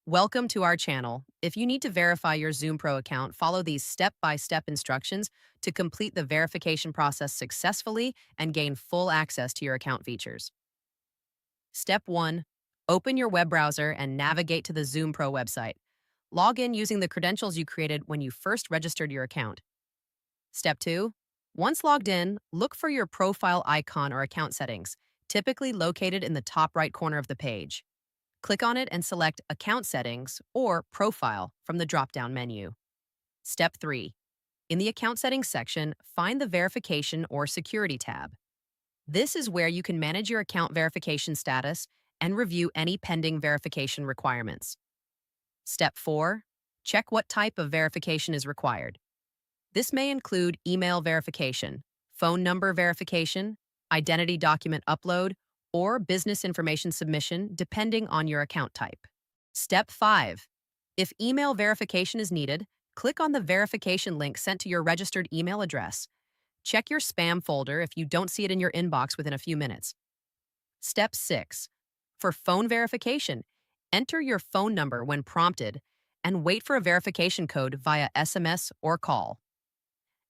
Welcome to our channel. If you need to verify your Zoom Pro account, follow these step-by-step instructions to complete the verification process successfully and gain full access to your account features. Step 1. Open your web browser and navigate to the Zoom Pro website. Log in using the credentials you created when you first registered your account. Step 2. Once logged in, look for your profile icon or account settings, typically located in the top right corner of the page. Click on it and select Account Settings or Profile from the drop-down menu. Step 3. In the Account Settings section, find the Verification or Security tab. This is where you can manage your account verification status and review any pending verification requirements. Step 4. Check what type of verification is required. This may include email verification, phone number verification, identity document upload, or business information submission, depending on your account type. Step 5. If email verification is needed, click on the verification link sent to your registered email address. Check your spam folder if you don't see it in your inbox within a few minutes. Step 6. For phone verification, enter your phone number when prompted and wait for a verification code via SMS or call.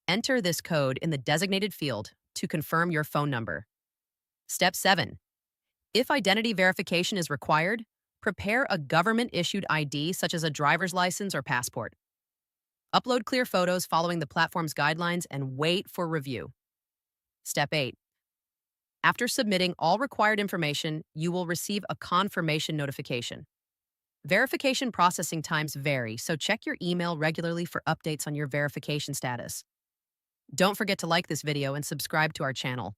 Enter this code in the designated field to confirm your phone number. Step 7. If identity verification is required, prepare a government-issued ID such as a driver's license or passport. Upload clear photos following the platform's guidelines and wait for review. Step 8. After submitting all required information, you will receive a confirmation notification. Verification processing times vary, so check your email regularly for updates on your verification status. Don't forget to like this video and subscribe to our channel.